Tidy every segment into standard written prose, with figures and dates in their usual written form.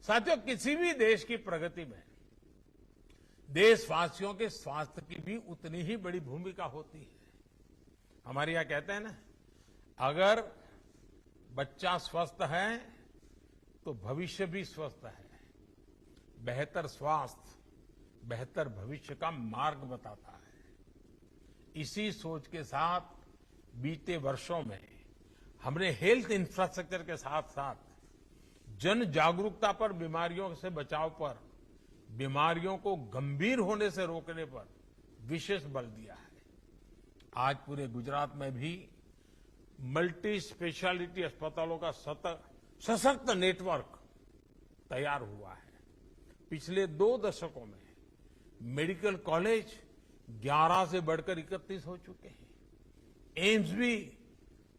साथियों, किसी भी देश की प्रगति में देशवासियों के स्वास्थ्य की भी उतनी ही बड़ी भूमिका होती है। हमारे यहां कहते हैं ना, अगर बच्चा स्वस्थ है तो भविष्य भी स्वस्थ है। बेहतर स्वास्थ्य बेहतर भविष्य का मार्ग बताता है। इसी सोच के साथ बीते वर्षों में हमने हेल्थ इंफ्रास्ट्रक्चर के साथ साथ जन जागरूकता पर, बीमारियों से बचाव पर, बीमारियों को गंभीर होने से रोकने पर विशेष बल दिया है। आज पूरे गुजरात में भी मल्टी स्पेशलिटी अस्पतालों का सशक्त नेटवर्क तैयार हुआ है। पिछले 2 दशकों में मेडिकल कॉलेज 11 से बढ़कर 31 हो चुके हैं। एम्स भी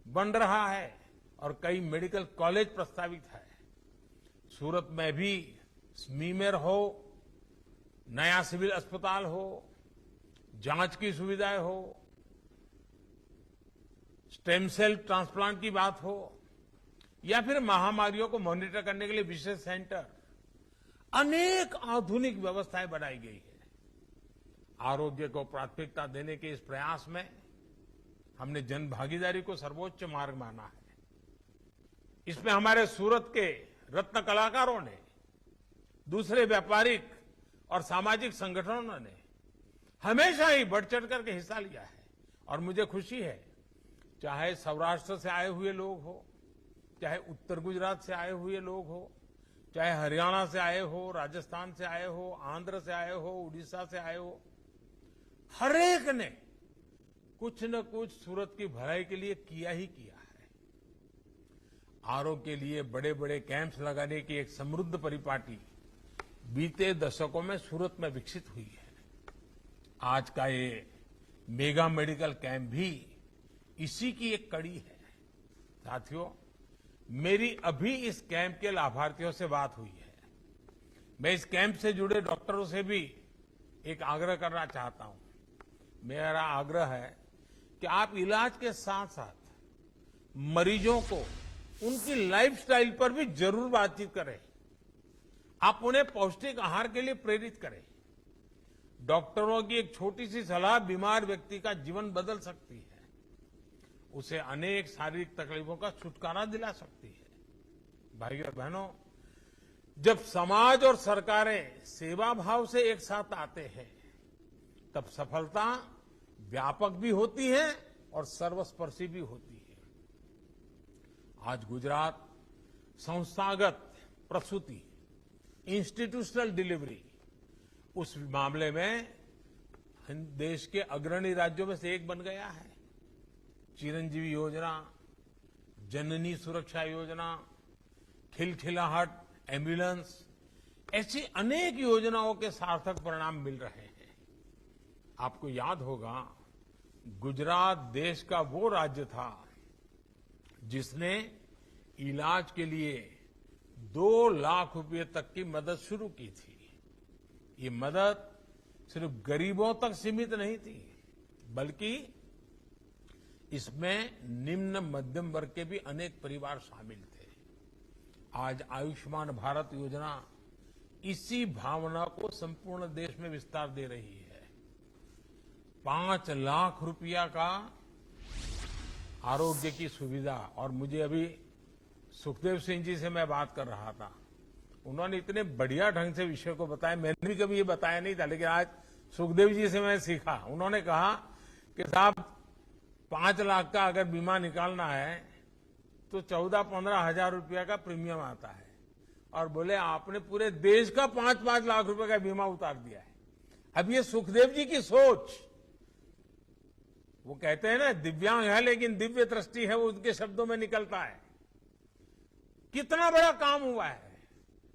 बन रहा है और कई मेडिकल कॉलेज प्रस्तावित है। सूरत में भी स्मीमेर हो, नया सिविल अस्पताल हो, जांच की सुविधाएं हो, स्टेम सेल ट्रांसप्लांट की बात हो, या फिर महामारियों को मॉनिटर करने के लिए विशेष सेंटर, अनेक आधुनिक व्यवस्थाएं बनाई गई है। आरोग्य को प्राथमिकता देने के इस प्रयास में हमने जन भागीदारी को सर्वोच्च मार्ग माना है। इसमें हमारे सूरत के रत्न कलाकारों ने, दूसरे व्यापारिक और सामाजिक संगठनों ने हमेशा ही बढ़ चढ़ करके हिस्सा लिया है। और मुझे खुशी है, चाहे सौराष्ट्र से आए हुए लोग हो, चाहे उत्तर गुजरात से आए हुए लोग हो, चाहे हरियाणा से आए हो, राजस्थान से आए हो, आंध्र से आए हो, उड़ीसा से आए हो, हर एक ने कुछ न कुछ सूरत की भलाई के लिए किया ही किया है। आरोग्य के लिए बड़े बड़े कैंप्स लगाने की एक समृद्ध परिपाटी बीते दशकों में सूरत में विकसित हुई है। आज का ये मेगा मेडिकल कैंप भी इसी की एक कड़ी है। साथियों, मेरी अभी इस कैंप के लाभार्थियों से बात हुई है। मैं इस कैंप से जुड़े डॉक्टरों से भी एक आग्रह करना चाहता हूं। मेरा आग्रह है कि आप इलाज के साथ साथ मरीजों को उनकी लाइफस्टाइल पर भी जरूर बातचीत करें। आप उन्हें पौष्टिक आहार के लिए प्रेरित करें। डॉक्टरों की एक छोटी सी सलाह बीमार व्यक्ति का जीवन बदल सकती है, उसे अनेक शारीरिक तकलीफों का छुटकारा दिला सकती है। भाइयों और बहनों, जब समाज और सरकारें सेवा भाव से एक साथ आते हैं, तब सफलता व्यापक भी होती है और सर्वस्पर्शी भी होती है। आज गुजरात संस्थागत प्रसूति, इंस्टीट्यूशनल डिलीवरी, उस मामले में देश के अग्रणी राज्यों में से एक बन गया है। चिरंजीवी योजना, जननी सुरक्षा योजना, खिलखिलाहट एम्बुलेंस, ऐसी अनेक योजनाओं के सार्थक परिणाम मिल रहे हैं। आपको याद होगा, गुजरात देश का वो राज्य था जिसने इलाज के लिए 2 लाख रुपए तक की मदद शुरू की थी। ये मदद सिर्फ गरीबों तक सीमित नहीं थी, बल्कि इसमें निम्न मध्यम वर्ग के भी अनेक परिवार शामिल थे। आज आयुष्मान भारत योजना इसी भावना को संपूर्ण देश में विस्तार दे रही है। 5 लाख रुपया का आरोग्य की सुविधा। और मुझे अभी सुखदेव सिंह जी से मैं बात कर रहा था, उन्होंने इतने बढ़िया ढंग से विषय को बताया, मैंने भी कभी ये बताया नहीं था, लेकिन आज सुखदेव जी से मैं सीखा। उन्होंने कहा कि साहब 5 लाख का अगर बीमा निकालना है तो 14-15 हजार रुपया का प्रीमियम आता है, और बोले आपने पूरे देश का 5-5 लाख रुपए का बीमा उतार दिया है। अब ये सुखदेव जी की सोच, वो कहते हैं ना दिव्यांग है लेकिन दिव्य दृष्टि है, वो उनके शब्दों में निकलता है। कितना बड़ा काम हुआ है।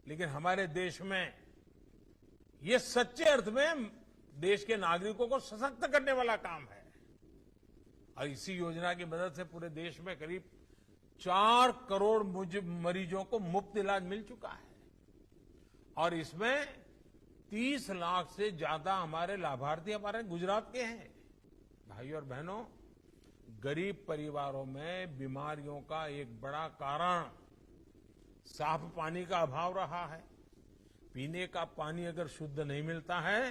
लेकिन हमारे देश में ये सच्चे अर्थ में देश के नागरिकों को सशक्त करने वाला काम है। और इसी योजना की मदद से पूरे देश में करीब 4 करोड़ मरीजों को मुफ्त इलाज मिल चुका है। और इसमें 30 लाख से ज्यादा हमारे लाभार्थी हमारे गुजरात के हैं। भाइयों और बहनों, गरीब परिवारों में बीमारियों का एक बड़ा कारण साफ पानी का अभाव रहा है। पीने का पानी अगर शुद्ध नहीं मिलता है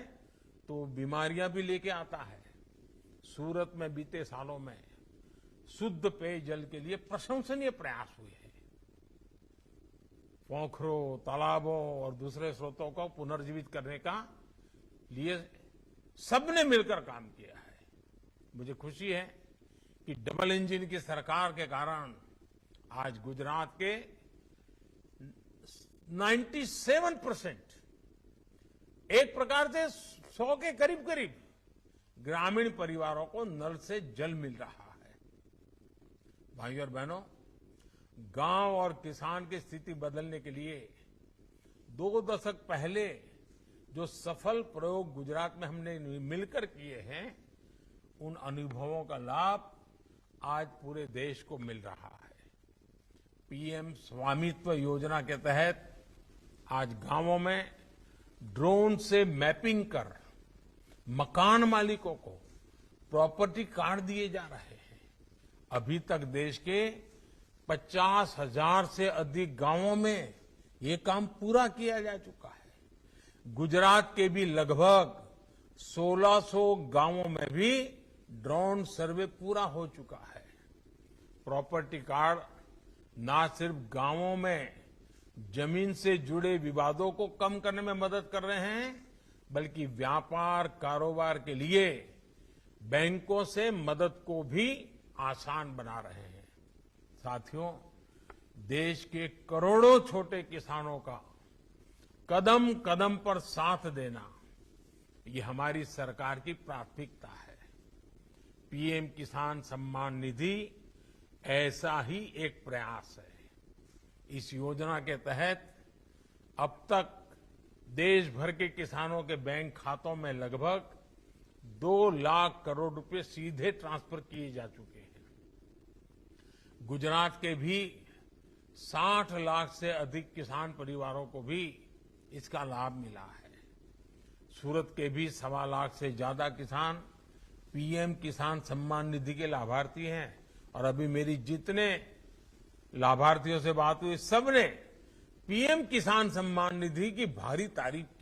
तो बीमारियां भी लेके आता है। सूरत में बीते सालों में शुद्ध पेयजल के लिए प्रशंसनीय प्रयास हुए हैं। पोखरों, तालाबों और दूसरे स्रोतों को पुनर्जीवित करने का लिए सबने मिलकर काम किया है। मुझे खुशी है कि डबल इंजन की सरकार के कारण आज गुजरात के 97% एक प्रकार से 100 के करीब करीब ग्रामीण परिवारों को नल से जल मिल रहा है। भाइयों और बहनों, गांव और किसान की स्थिति बदलने के लिए 2 दशक पहले जो सफल प्रयोग गुजरात में हमने मिलकर किए हैं, उन अनुभवों का लाभ आज पूरे देश को मिल रहा है। पीएम स्वामित्व योजना के तहत आज गांवों में ड्रोन से मैपिंग कर मकान मालिकों को प्रॉपर्टी कार्ड दिए जा रहे हैं। अभी तक देश के 50,000 से अधिक गांवों में ये काम पूरा किया जा चुका है। गुजरात के भी लगभग 1600 गांवों में भी ड्रोन सर्वे पूरा हो चुका है। प्रॉपर्टी कार्ड न सिर्फ गांवों में जमीन से जुड़े विवादों को कम करने में मदद कर रहे हैं, बल्कि व्यापार कारोबार के लिए बैंकों से मदद को भी आसान बना रहे हैं। साथियों, देश के करोड़ों छोटे किसानों का कदम कदम पर साथ देना, ये हमारी सरकार की प्राथमिकता है। पीएम किसान सम्मान निधि ऐसा ही एक प्रयास है। इस योजना के तहत अब तक देश भर के किसानों के बैंक खातों में लगभग 2 लाख करोड़ रुपए सीधे ट्रांसफर किए जा चुके हैं। गुजरात के भी 60 लाख से अधिक किसान परिवारों को भी इसका लाभ मिला है। सूरत के भी 1.25 लाख से ज्यादा किसान पीएम किसान सम्मान निधि के लाभार्थी हैं और अभी मेरी जितने लाभार्थियों से बात हुई, सबने पीएम किसान सम्मान निधि की भारी तारीफ की।